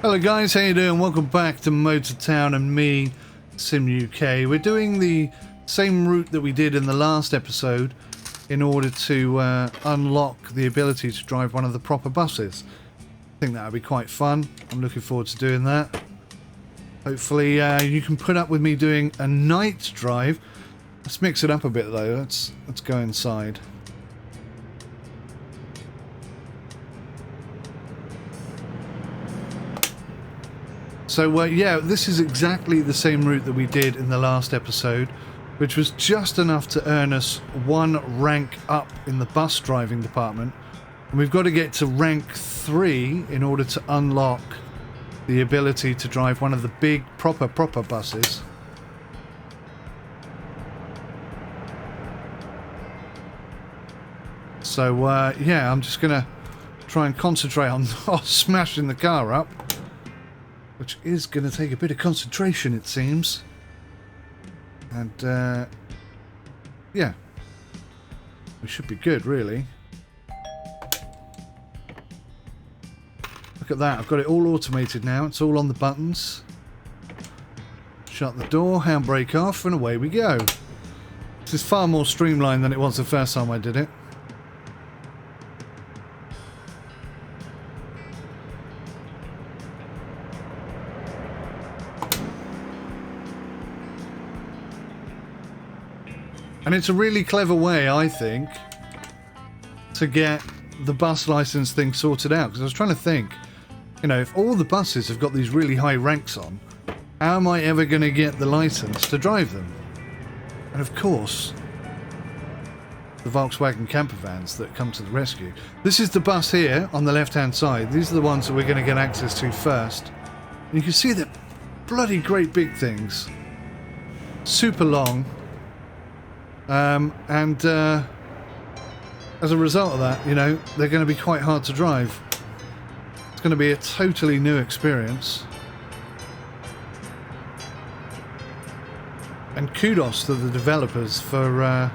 Hello guys, how you doing? Welcome back to Motor Town and me, Sim UK. We're doing the same route that we did in the last episode in order to unlock the ability to drive one of the proper buses. I think that would be quite fun. I'm looking forward to doing that. Hopefully you can put up with me doing a night drive. Let's mix it up a bit though. Let's go inside. So yeah, this is exactly the same route that we did in the last episode, which was just enough to earn us one rank up in the bus driving department. And we've got to get to rank 3 in order to unlock the ability to drive one of the big proper buses. So yeah, I'm just gonna try and concentrate on not smashing the car up, which is going to take a bit of concentration, it seems. And, yeah. We should be good, really. Look at that. I've got it all automated now. It's all on the buttons. Shut the door, handbrake off, and away we go. This is far more streamlined than it was the first time I did it. And it's a really clever way, I think, to get the bus license thing sorted out. Because I was trying to think, you know, if all the buses have got these really high ranks on, how am I ever going to get the license to drive them? And of course, the Volkswagen camper vans that come to the rescue. This is the bus here on the left-hand side. These are the ones that we're going to get access to first. And you can see the bloody great big things. Super long. As a result of that, you know, they're going to be quite hard to drive. It's going to be a totally new experience. And kudos to the developers for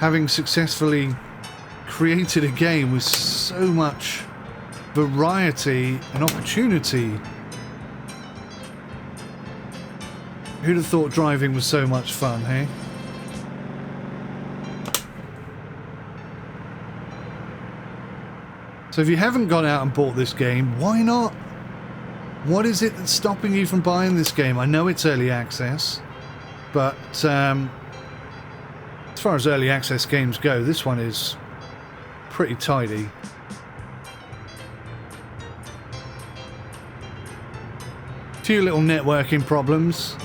having successfully created a game with so much variety and opportunity. Who'd have thought driving was so much fun, hey? So if you haven't gone out and bought this game, why not? What is it that's stopping you from buying this game? I know it's early access, but as far as early access games go, this one is pretty tidy. A few little networking problems,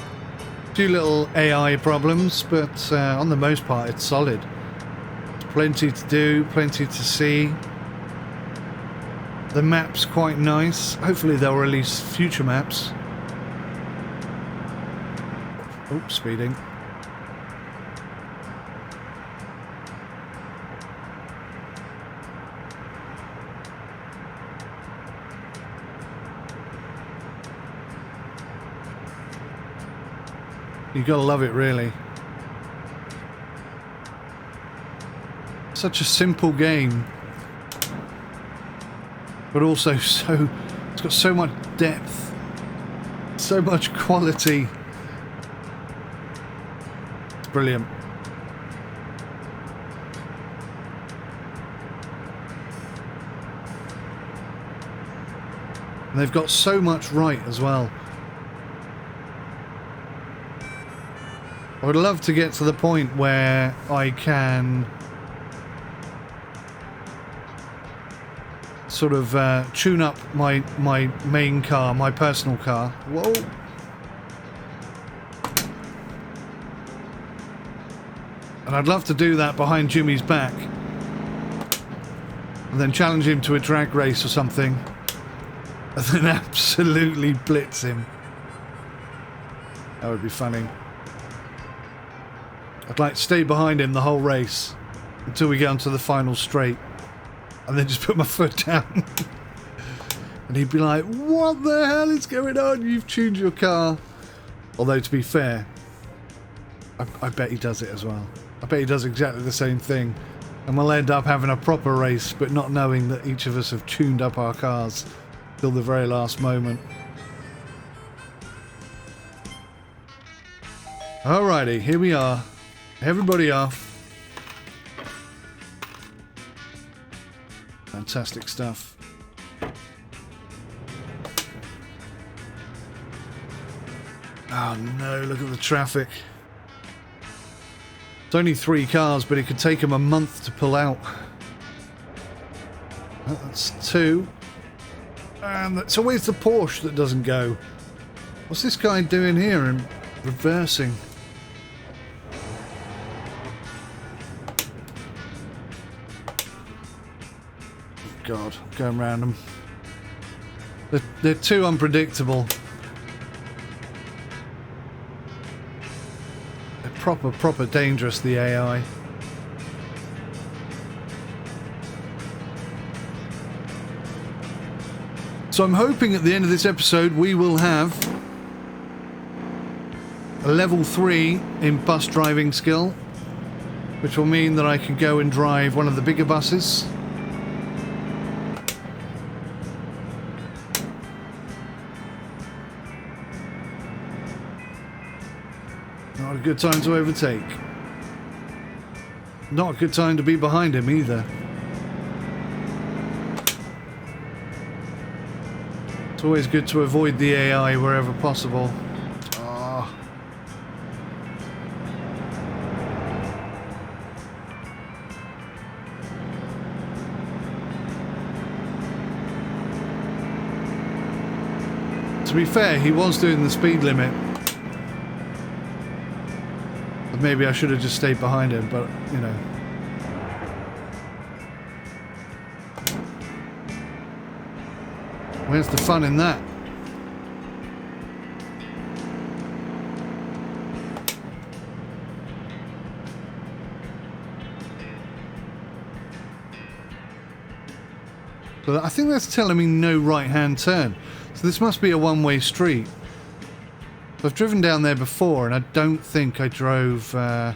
a few little AI problems, but on the most part it's solid. Plenty to do, plenty to see. The map's quite nice. Hopefully they'll release future maps. Oh, speeding. You gotta love it, really. Such a simple game. But also it's got so much depth, so much quality. It's brilliant. And they've got so much right as well. I would love to get to the point where I can sort of tune up my main car, my personal car. Whoa! And I'd love to do that behind Jimmy's back, and then challenge him to a drag race or something, and then absolutely blitz him. That would be funny. I'd like to stay behind him the whole race until we get onto the final straight. And then just put my foot down. And he'd be like, what the hell is going on? You've tuned your car. Although, to be fair, I bet he does it as well. I bet he does exactly the same thing. And we'll end up having a proper race, but not knowing that each of us have tuned up our cars till the very last moment. Alrighty, here we are. Everybody off. Fantastic stuff. Oh no, look at the traffic. It's only 3 cars, but it could take them a month to pull out. That's 2. And it's always the Porsche that doesn't go. What's this guy doing here and reversing? God, going around them. They're too unpredictable. They're proper dangerous, the AI. So I'm hoping at the end of this episode we will have a level 3 in bus driving skill, which will mean that I can go and drive one of the bigger buses. Not a good time to overtake. Not a good time to be behind him either. It's always good to avoid the AI wherever possible. Oh. To be fair, he was doing the speed limit. Maybe I should have just stayed behind him, but, you know. Where's the fun in that? But I think that's telling me no right-hand turn. So this must be a one-way street. I've driven down there before, and I don't think I drove the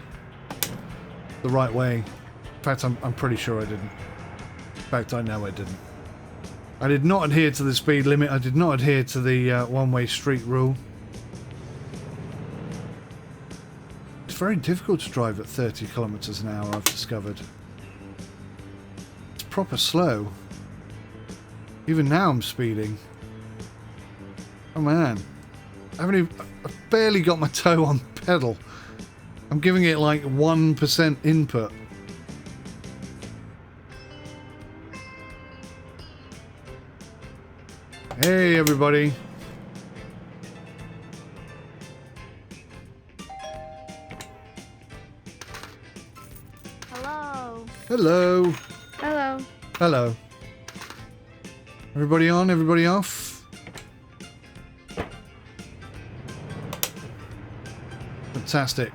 right way. In fact, I'm pretty sure I didn't. In fact, I know I didn't. I did not adhere to the speed limit. I did not adhere to the one-way street rule. It's very difficult to drive at 30 kilometers an hour, I've discovered. It's proper slow. Even now I'm speeding. Oh man. I've barely got my toe on the pedal. I'm giving it like 1% input. Hey everybody. Hello. Hello. Hello. Hello. Everybody on? Everybody off? Fantastic.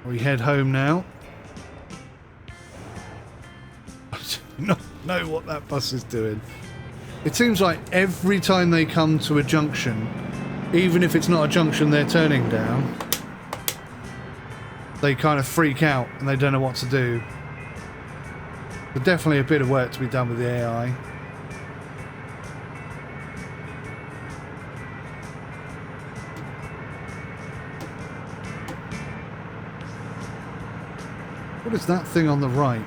We head home now. I don't know what that bus is doing. It seems like every time they come to a junction, even if it's not a junction they're turning down, they kind of freak out and they don't know what to do. There's definitely a bit of work to be done with the AI. What is that thing on the right?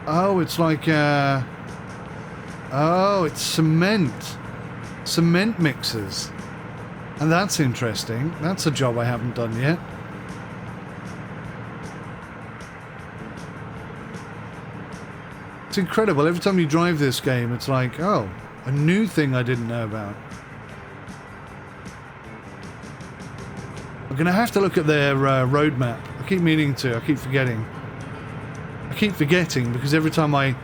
Oh, it's like oh, it's cement. Cement mixers. And that's interesting. That's a job I haven't done yet. It's incredible. Every time you drive this game, it's like, oh, a new thing I didn't know about. I'm going to have to look at their roadmap. I keep meaning to. I keep forgetting. I keep forgetting because every time I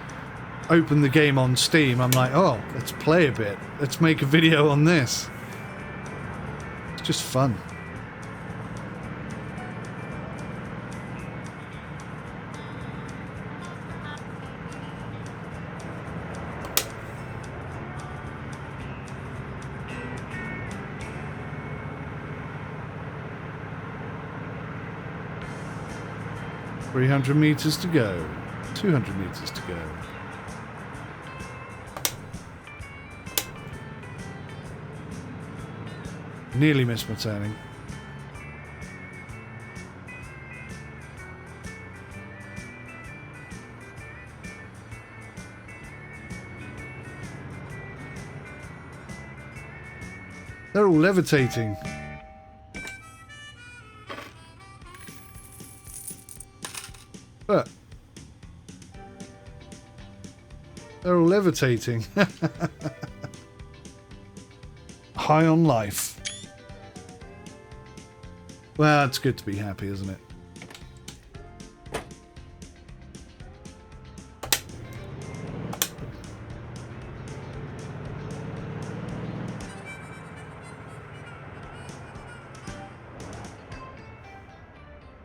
open the game on Steam, I'm like, oh, let's play a bit. Let's make a video on this. It's just fun. $300 meters to go. 200 meters to go. Nearly missed my turning. They're all levitating. But they're all levitating. High on life. Well, it's good to be happy, isn't it?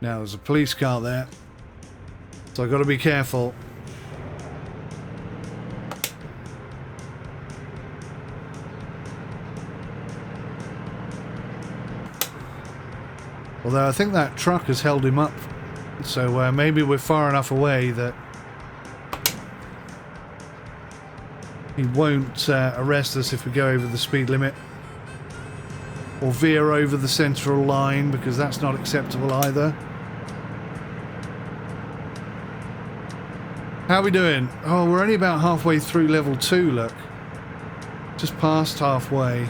Now there's a police car there, so I've got to be careful. Although I think that truck has held him up, so maybe we're far enough away that he won't arrest us if we go over the speed limit or veer over the central line, because that's not acceptable either. How are we doing? Oh, we're only about halfway through level 2, look. Just past halfway.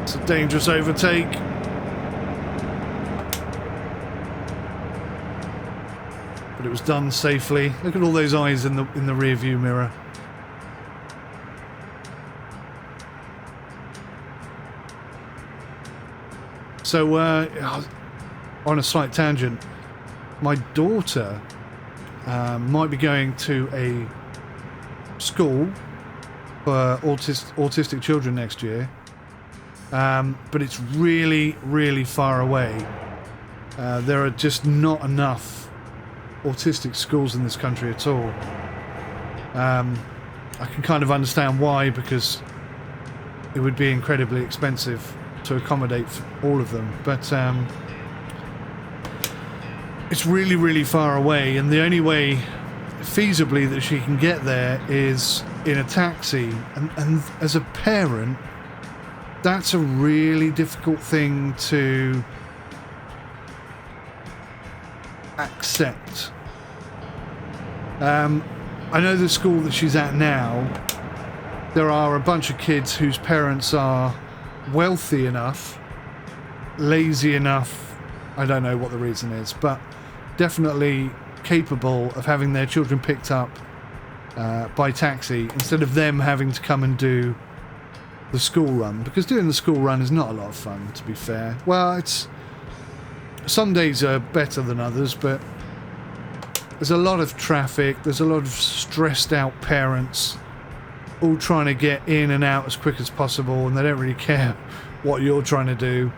It's a dangerous overtake. But it was done safely. Look at all those eyes in the rear view mirror. So, on a slight tangent, my daughter might be going to a school for autistic children next year, but it's really, really far away. There are just not enough autistic schools in this country at all. I can kind of understand why, because it would be incredibly expensive to accommodate all of them, but it's really, really far away, and the only way feasibly that she can get there is in a taxi, and as a parent, that's a really difficult thing to accept. I know the school that she's at now, there are a bunch of kids whose parents are wealthy enough, lazy enough, I don't know what the reason is, but definitely capable of having their children picked up by taxi instead of them having to come and do the school run, because doing the school run is not a lot of fun, to be fair. Well, it's some days are better than others, but there's a lot of traffic, there's a lot of stressed out parents all trying to get in and out as quick as possible, and they don't really care what you're trying to do.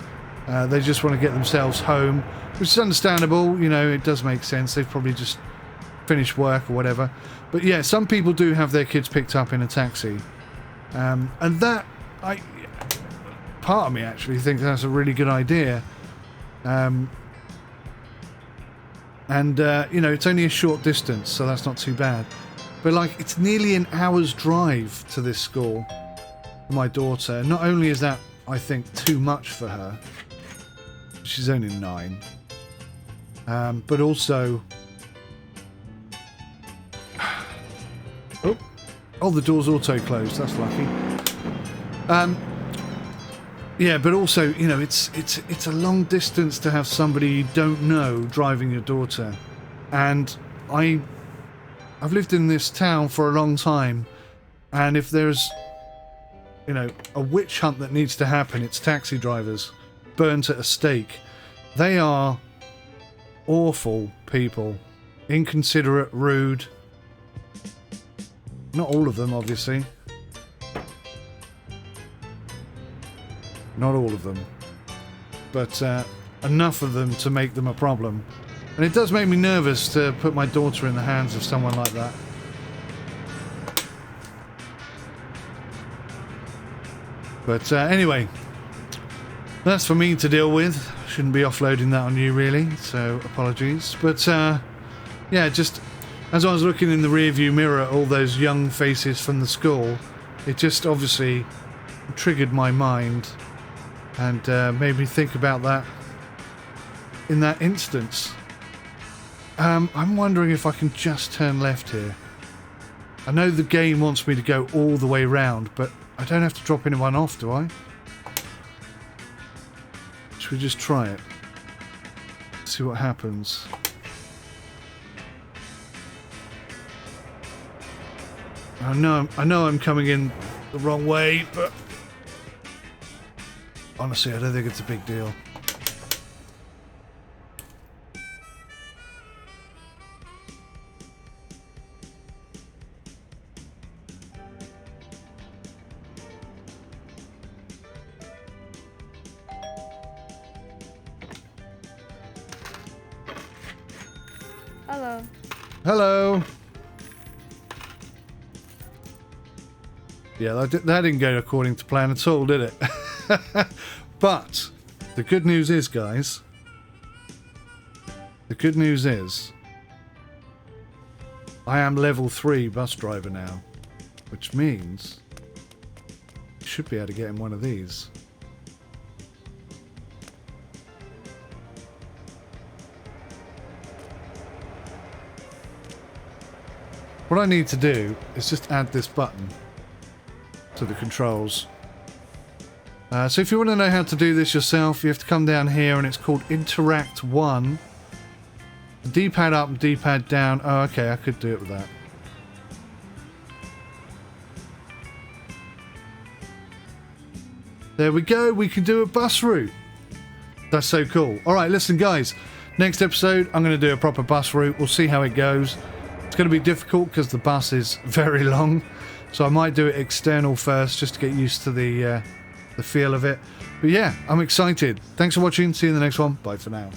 They just want to get themselves home, which is understandable. You know, it does make sense. They've probably just finished work or whatever. But yeah, some people do have their kids picked up in a taxi, and that, part of me actually thinks that's a really good idea. You know, it's only a short distance, so that's not too bad. But like, it's nearly an hour's drive to this school for my daughter. Not only is that, I think, too much for her, she's only 9, but also, oh, the door's auto closed. That's lucky. Yeah, but also, you know, it's a long distance to have somebody you don't know driving your daughter, and I've lived in this town for a long time, and if there's, you know, a witch hunt that needs to happen, it's taxi drivers burnt at a stake. They are awful people, inconsiderate, rude. Not all of them, obviously. Not all of them, but enough of them to make them a problem. And it does make me nervous to put my daughter in the hands of someone like that. But anyway, that's for me to deal with. Shouldn't be offloading that on you, really, so apologies. But yeah, just as I was looking in the rearview mirror at all those young faces from the school, it just obviously triggered my mind and made me think about that in that instance. I'm wondering if I can just turn left here. I know the game wants me to go all the way round, but I don't have to drop anyone off, do I? Should we just try it? See what happens. I know I'm coming in the wrong way, but honestly, I don't think it's a big deal. Hello. Hello. Yeah, that didn't go according to plan at all, did it? But the good news is, guys, the good news is I am level 3 bus driver now, which means I should be able to get in one of these. What I need to do is just add this button to the controls. So if you want to know how to do this yourself, you have to come down here and it's called Interact 1. D-pad up and D-pad down. Oh, okay, I could do it with that. There we go, we can do a bus route. That's so cool. Alright, listen guys, next episode I'm going to do a proper bus route. We'll see how it goes. It's going to be difficult because the bus is very long, so I might do it external first just to get used to the feel of it. But yeah, I'm excited. Thanks for watching. See you in the next one. Bye for now.